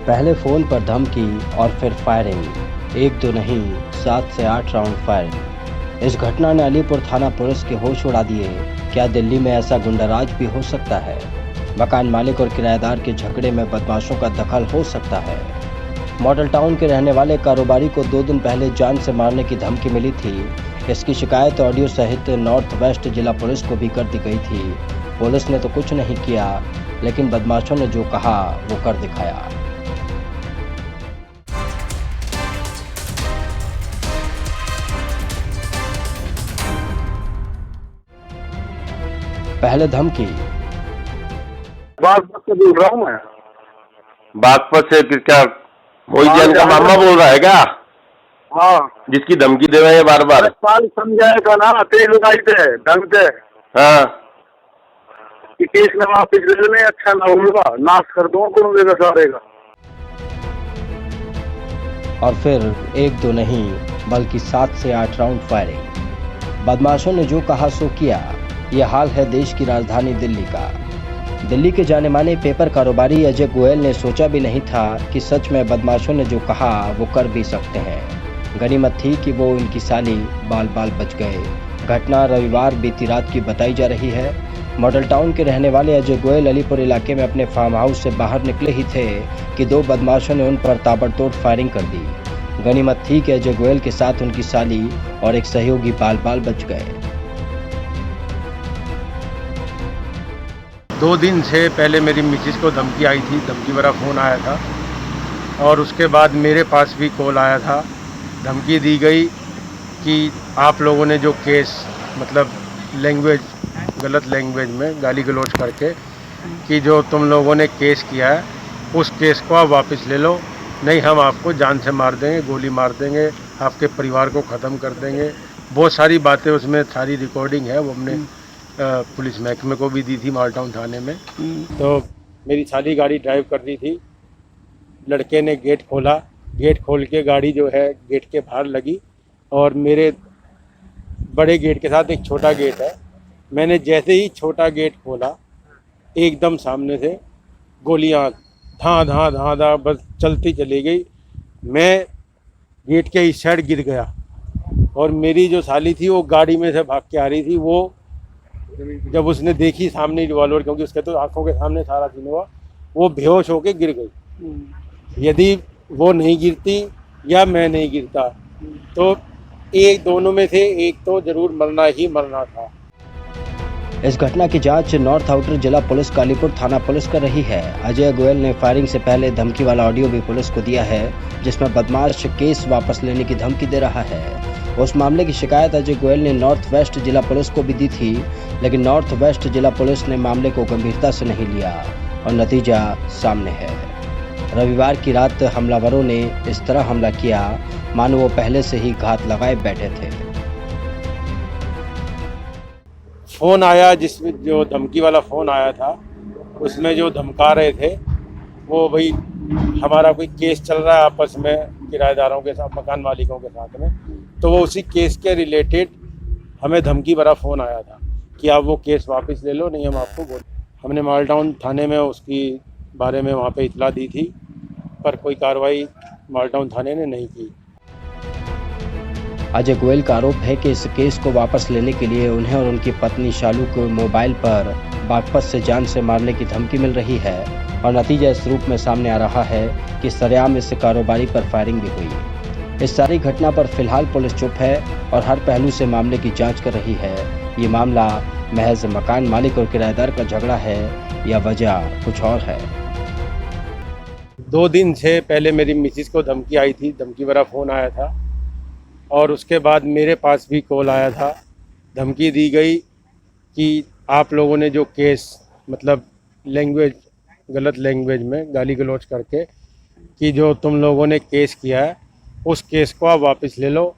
पहले फोन पर धमकी और फिर फायरिंग। एक दो नहीं, 7 से 8 राउंड फायरिंग। इस घटना ने अलीपुर थाना पुलिस के होश उड़ा दिए। क्या दिल्ली में ऐसा गुंडाराज भी हो सकता है? मकान मालिक और किराएदार के झगड़े में बदमाशों का दखल हो सकता है। मॉडल टाउन के रहने वाले कारोबारी को 2 दिन पहले जान से मारने की धमकी मिली थी। इसकी शिकायत ऑडियो सहित नॉर्थ वेस्ट जिला पुलिस को भी कर दी गई थी। पुलिस ने तो कुछ नहीं किया, लेकिन बदमाशों ने जो कहा वो कर दिखाया। पहले धमकी। बागपत से बोल रहा हूँ मैं। बागपत से क्या वही जैन का मामा बोल रहा है क्या? हाँ, जिसकी धमकी दे रहे हैं बार बार। साल समझाएगा ना, तेज लगाई थे ढंग से। हाँ, कि केस में वापिस ले अच्छा ना होगा, नाश कर दो कौन देगा सारे का। और फिर एक दो नहीं बल्कि 7 से 8 राउंड फायरिंग। बदमाशों ने जो कहा सो किया। यह हाल है देश की राजधानी दिल्ली का। दिल्ली के जाने माने पेपर कारोबारी अजय गोयल ने सोचा भी नहीं था कि सच में बदमाशों ने जो कहा वो कर भी सकते हैं। गनीमत थी कि वो इनकी साली बाल बाल बच गए। घटना रविवार बीती रात की बताई जा रही है। मॉडल टाउन के रहने वाले अजय गोयल अलीपुर इलाके में अपने फार्म हाउस से बाहर निकले ही थे कि 2 बदमाशों ने उन पर ताबड़तोड़ फायरिंग कर दी। गनीमत थी कि अजय गोयल के साथ उनकी साली और एक सहयोगी बाल बाल बच गए। 2 दिन से पहले मेरी मिसेज को धमकी आई थी, धमकी भरा फ़ोन आया था और उसके बाद मेरे पास भी कॉल आया था। धमकी दी गई कि आप लोगों ने जो केस मतलब गलत लैंग्वेज में गाली गलौज करके कि जो तुम लोगों ने केस किया है उस केस को आप वापस ले लो, नहीं हम आपको जान से मार देंगे, गोली मार देंगे, आपके परिवार को ख़त्म कर देंगे। बहुत सारी बातें उसमें, सारी रिकॉर्डिंग है, वो हमने पुलिस महकमे को भी दी थी मॉडल टाउन थाने में। तो मेरी साली गाड़ी ड्राइव कर रही थी, लड़के ने गेट खोला, गेट खोल के गाड़ी जो है गेट के बाहर लगी और मेरे बड़े गेट के साथ एक छोटा गेट है। मैंने जैसे ही छोटा गेट खोला एकदम सामने से गोलियां धां धां धां धां बस चलती चली गई। मैं गेट के इस साइड गिर गया और मेरी जो साली थी वो गाड़ी में से भाग के आ रही थी। वो जब उसने देखी सामने रिवॉल्वर, क्योंकि उसके तो आंखों के सामने सारा सीन हुआ, वो बेहोश होके गिर गई। यदि वो नहीं गिरती या मैं नहीं गिरता तो एक दोनों में से एक तो जरूर मरना ही मरना था। इस घटना की जांच नॉर्थ आउटर जिला पुलिस कालीपुर थाना पुलिस कर रही है। अजय गोयल ने फायरिंग से पहले धमकी वाला ऑडियो भी पुलिस को दिया है, जिसमें बदमाश केस वापस लेने की धमकी दे रहा है। उस मामले की शिकायत अजय गोयल ने नॉर्थ वेस्ट जिला पुलिस को भी दी थी, लेकिन नॉर्थ वेस्ट जिला पुलिस ने मामले को गंभीरता से नहीं लिया और नतीजा सामने है। रविवार की रात हमलावरों ने इस तरह हमला किया मानो वो पहले से ही घात लगाए बैठे थे। फ़ोन आया, जिसमें जो धमकी वाला फ़ोन आया था उसमें जो धमका रहे थे वो भाई हमारा कोई केस चल रहा है आपस में किराएदारों के साथ, मकान मालिकों के साथ में, तो वो उसी केस के रिलेटेड हमें धमकी भरा फ़ोन आया था कि आप वो केस वापस ले लो, नहीं हम आपको बोल। हमने मॉडल टाउन थाने में उसकी बारे में वहाँ पे इतला दी थी, पर कोई कार्रवाई मॉडल टाउन थाने ने नहीं की। अजय गोयल का आरोप है कि इस केस को वापस लेने के लिए उन्हें और उनकी पत्नी शालू को मोबाइल पर बागपत से जान से मारने की धमकी मिल रही है और नतीजा इस रूप में सामने आ रहा है कि सरेआम इस कारोबारी पर फायरिंग भी हुई। इस सारी घटना पर फिलहाल पुलिस चुप है और हर पहलू से मामले की जांच कर रही है। ये मामला महज मकान मालिक और किराएदार का झगड़ा है या वजह कुछ और है? 2 दिन से पहले मेरी मिसेज को धमकी आई थी, धमकी भरा फ़ोन आया था और उसके बाद मेरे पास भी कॉल आया था। धमकी दी गई कि आप लोगों ने जो केस मतलब गलत लैंग्वेज में गाली गलौज करके कि जो तुम लोगों ने केस किया है उस केस को आप वापस ले लो,